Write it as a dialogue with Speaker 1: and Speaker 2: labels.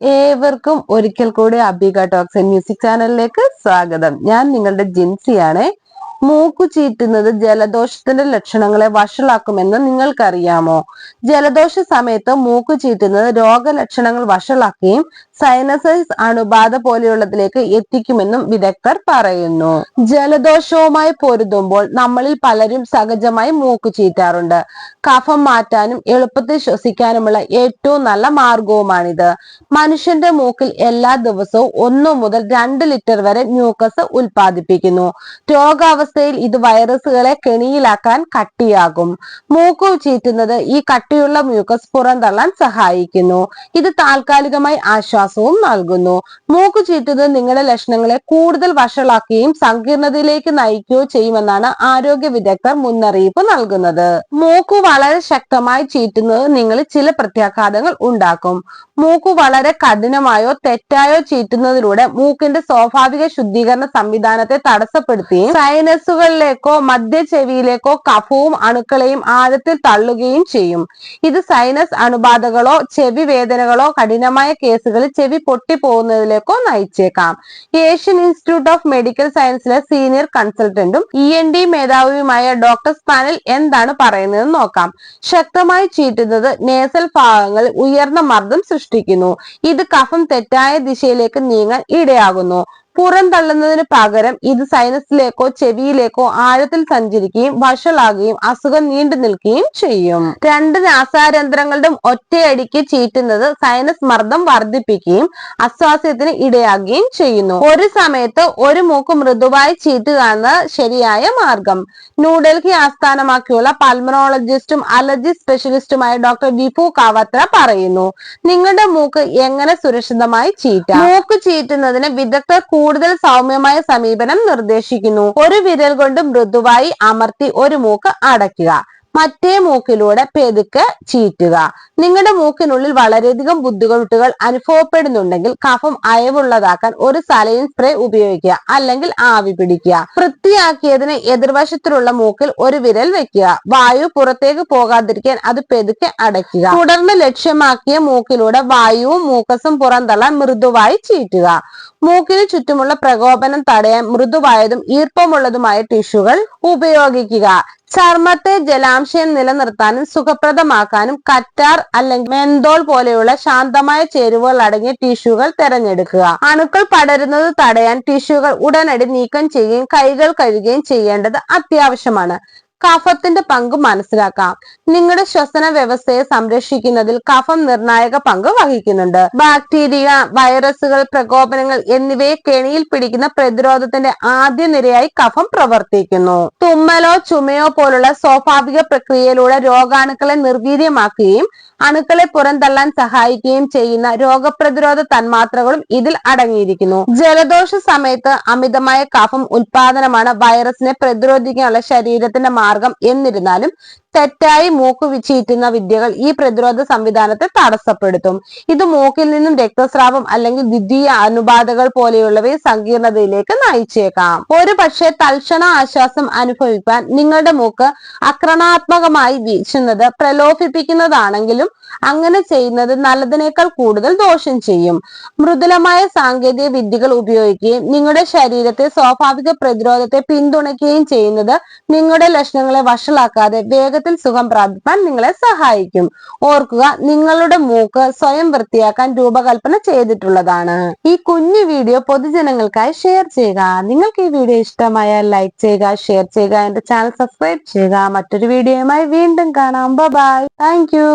Speaker 1: ഏവർക്കും ഒരിക്കൽ കൂടി അബിക ടോക്സ് മ്യൂസിക് ചാനലിലേക്ക് സ്വാഗതം. ഞാൻ നിങ്ങളുടെ ജിൻസിയാണ്. മൂക്കു ചീറ്റുന്നത് ജലദോഷത്തിന്റെ ലക്ഷണങ്ങളെ വഷളാക്കുമെന്ന് നിങ്ങൾക്കറിയാമോ? ജലദോഷ സമയത്ത് മൂക്കു ചീറ്റുന്നത് രോഗലക്ഷണങ്ങൾ വഷളാക്കുകയും സൈനസൈസ് അണുബാധ പോലെയുള്ളതിലേക്ക് എത്തിക്കുമെന്നും വിദഗ്ധർ പറയുന്നു. ജലദോഷവുമായി പൊരുതുമ്പോൾ നമ്മളിൽ പലരും സഹജമായി മൂക്കു ചീറ്റാറുണ്ട്. കഫം മാറ്റാനും എളുപ്പത്തിൽ ശ്വസിക്കാനുമുള്ള ഏറ്റവും നല്ല മാർഗവുമാണിത്. മനുഷ്യന്റെ മൂക്കിൽ എല്ലാ ദിവസവും 1 മുതൽ 2 ലിറ്റർ വരെ മ്യൂക്കസ് ഉൽപ്പാദിപ്പിക്കുന്നു. രോഗാവസ്ഥയിൽ ഇത് വൈറസുകളെ കെണിയിലാക്കാൻ കട്ടിയാകും. മൂക്കു ചീറ്റുന്നത് ഈ കട്ടിയുള്ള മ്യൂക്കസ് പുറന്തള്ളാൻ സഹായിക്കുന്നു. ഇത് താൽക്കാലികമായി ആശ്വാസവും നൽകുന്നു. മൂക്കു ചീറ്റുന്നത് നിങ്ങളുടെ ലക്ഷണങ്ങളെ കൂടുതൽ വഷളാക്കുകയും സങ്കീർണതയിലേക്ക് നയിക്കുകയോ ചെയ്യുമെന്നാണ് ആരോഗ്യ വിദഗ്ധർ മുന്നറിയിപ്പ് നൽകുന്നത്. മൂക്കു വളരെ ശക്തമായി ചീറ്റുന്നത് നിങ്ങളിൽ ചില പ്രത്യാഘാതങ്ങൾ ഉണ്ടാക്കും. മൂക്കു വളരെ കഠിനമായോ തെറ്റായോ ചീറ്റുന്നതിലൂടെ മൂക്കിന്റെ സ്വാഭാവിക ശുദ്ധീകരണ സംവിധാനത്തെ തടസ്സപ്പെടുത്തുകയും സൈനസുകളിലേക്കോ മധ്യ ചെവിയിലേക്കോ കഫവും അണുക്കളെയും ആഴത്തിൽ തള്ളുകയും ചെയ്യും. ഇത് സൈനസ് അണുബാധകളോ ചെവി വേദനകളോ കഠിനമായ കേസുകളിൽ ചെവി പൊട്ടിപ്പോകുന്നതിലേക്കോ നയിച്ചേക്കാം. ഏഷ്യൻ ഇൻസ്റ്റിറ്റ്യൂട്ട് ഓഫ് മെഡിക്കൽ സയൻസിലെ സീനിയർ കൺസൾട്ടന്റും ENT മേധാവിയുമായ ഡോക്ടർ സ്പാനിൽ എന്താണ് പറയുന്നതെന്ന് നോക്കാം. ശക്തമായി ചീറ്റുന്നത് നേസൽ ഭാഗങ്ങളിൽ ഉയർന്ന മർദ്ദം സൃഷ്ടിക്കുന്നു. ഇത് കഫം തെറ്റായ ദിശയിലേക്ക് നീങ്ങാൻ ഇടയാകുന്നു. പുറന്തള്ളുന്നതിന് പകരം ഇത് സൈനസിലേക്കോ ചെവിയിലേക്കോ ആഴത്തിൽ സഞ്ചരിക്കുകയും വഷളാകുകയും അസുഖം നീണ്ടു നിൽക്കുകയും ചെയ്യും. 2 നാസാരന്ധ്രങ്ങളുടെ ഒറ്റയടിക്ക് ചീറ്റുന്നത് സൈനസ് മർദ്ദം വർദ്ധിപ്പിക്കുകയും അസ്വാസ്ഥ്യത്തിന് ഇടയാകുകയും ചെയ്യുന്നു. ഒരു സമയത്ത് ഒരു മൂക്ക് മൃദുവായി ചീറ്റുക എന്നത് ശരിയായ മാർഗം. ന്യൂഡൽഹി ആസ്ഥാനമാക്കിയുള്ള പൾമനോളജിസ്റ്റും അലർജി സ്പെഷ്യലിസ്റ്റുമായ ഡോക്ടർ വിഭു കാവത്ര പറയുന്നു. നിങ്ങളുടെ മൂക്ക് എങ്ങനെ സുരക്ഷിതമായി ചീറ്റാം? മൂക്ക് ചീറ്റുന്നതിന് വിദഗ്ധർ കൂടുതൽ സൗമ്യമായ സമീപനം നിർദ്ദേശിക്കുന്നു. ഒരു വിരൽ കൊണ്ട് മൃദുവായി അമർത്തി ഒരു മൂക്ക് അടയ്ക്കുക. മറ്റേ മൂക്കിലൂടെ പെതുക്കെ ചീറ്റുക. നിങ്ങളുടെ മൂക്കിനുള്ളിൽ വളരെയധികം ബുദ്ധിമുട്ടുകൾ അനുഭവപ്പെടുന്നുണ്ടെങ്കിൽ കഫം അയവുള്ളതാക്കാൻ ഒരു സലൈൻ സ്പ്രേ ഉപയോഗിക്കുക, അല്ലെങ്കിൽ ആവി പിടിക്കുക. വൃത്തിയാക്കിയതിന് എതിർവശത്തിലുള്ള മൂക്കിൽ ഒരു വിരൽ വെക്കുക. വായു പുറത്തേക്ക് പോകാതിരിക്കാൻ അത് പെതുക്കെ അടയ്ക്കുക. തുടർന്ന് ലക്ഷ്യമാക്കിയ മൂക്കിലൂടെ വായുവും മൂക്കസും പുറന്തള്ളാൻ മൃദുവായി ചീറ്റുക. മൂക്കിന് ചുറ്റുമുള്ള പ്രകോപനം തടയാൻ മൃദുവായതും ഈർപ്പമുള്ളതുമായ ടിഷ്യൂകൾ ഉപയോഗിക്കുക. ചർമ്മത്തെ ജലാംശയം നിലനിർത്താനും സുഖപ്രദമാക്കാനും കറ്റാർ അല്ലെങ്കിൽ മെന്തോൾ പോലെയുള്ള ശാന്തമായ ചേരുവകൾ അടങ്ങിയ ടിഷ്യൂകൾ തിരഞ്ഞെടുക്കുക. അണുക്കൾ പടരുന്നത് തടയാൻ ടിഷ്യൂകൾ ഉടനടി നീക്കം ചെയ്യുകയും കൈകൾ കഴുകുകയും ചെയ്യേണ്ടത് അത്യാവശ്യമാണ്. കഫത്തിന്റെ പങ്ക് മനസ്സിലാക്കാം. നിങ്ങളുടെ ശ്വസന വ്യവസ്ഥയെ സംരക്ഷിക്കുന്നതിൽ കഫം നിർണായക പങ്ക് വഹിക്കുന്നുണ്ട്. ബാക്ടീരിയ, വൈറസുകൾ, പ്രകോപനങ്ങൾ എന്നിവയെ കെണിയിൽ പിടിക്കുന്ന പ്രതിരോധത്തിന്റെ ആദ്യ നിരയായി കഫം പ്രവർത്തിക്കുന്നു. തുമ്മലോ ചുമയോ പോലുള്ള സ്വാഭാവിക പ്രക്രിയയിലൂടെ രോഗാണുക്കളെ നിർവീര്യമാക്കുകയും അണുക്കളെ പുറന്തള്ളാൻ സഹായിക്കുകയും ചെയ്യുന്ന രോഗപ്രതിരോധ തന്മാത്രകളും ഇതിൽ അടങ്ങിയിരിക്കുന്നു. ജലദോഷ സമയത്ത് അമിതമായ കഫം ഉൽപാദനമാണ് വൈറസിനെ പ്രതിരോധിക്കാനുള്ള ശരീരത്തിന്റെ മാർഗം. എന്നിരുന്നാലും തെറ്റായി മൂക്ക് ചീറ്റുന്ന വിദ്യകൾ ഈ പ്രതിരോധ സംവിധാനത്തെ തടസ്സപ്പെടുത്തും. ഇത് മൂക്കിൽ നിന്നും രക്തസ്രാവം അല്ലെങ്കിൽ ദ്വിതീയ അണുബാധകൾ പോലെയുള്ളവയെ സങ്കീർണതയിലേക്ക് നയിച്ചേക്കാം. ഒരു പക്ഷേ തൽക്ഷണ ആശ്വാസം അനുഭവിക്കാൻ നിങ്ങളുടെ മൂക്ക് ആക്രമണാത്മകമായി വീശുന്നത് പ്രലോഭിപ്പിക്കുന്നതാണെങ്കിലും അങ്ങനെ ചെയ്യുന്നത് നല്ലതിനേക്കാൾ കൂടുതൽ ദോഷം ചെയ്യും. മൃദുലമായ സാങ്കേതിക വിദ്യകൾ ഉപയോഗിക്കുകയും നിങ്ങളുടെ ശരീരത്തെ സ്വാഭാവിക പ്രതിരോധത്തെ പിന്തുണയ്ക്കുകയും ചെയ്യുന്നത് നിങ്ങളുടെ ലക്ഷണങ്ങളെ വഷളാക്കാതെ വേഗത്തിൽ സുഖം പ്രാപിക്കാൻ നിങ്ങളെ സഹായിക്കും. ഓർക്കുക, നിങ്ങളുടെ മൂക്ക് സ്വയം വൃത്തിയാക്കാൻ രൂപകൽപ്പന ചെയ്തിട്ടുള്ളതാണ്. ഈ കുഞ്ഞു വീഡിയോ പൊതുജനങ്ങൾക്കായി ഷെയർ ചെയ്യുക. നിങ്ങൾക്ക് ഈ വീഡിയോ ഇഷ്ടമായാൽ ലൈക്ക് ചെയ്യുക, ഷെയർ ചെയ്യുക, എന്റെ ചാനൽ സബ്സ്ക്രൈബ് ചെയ്യുക. മറ്റൊരു വീഡിയോയുമായി വീണ്ടും കാണാം. ബൈ. Thank you.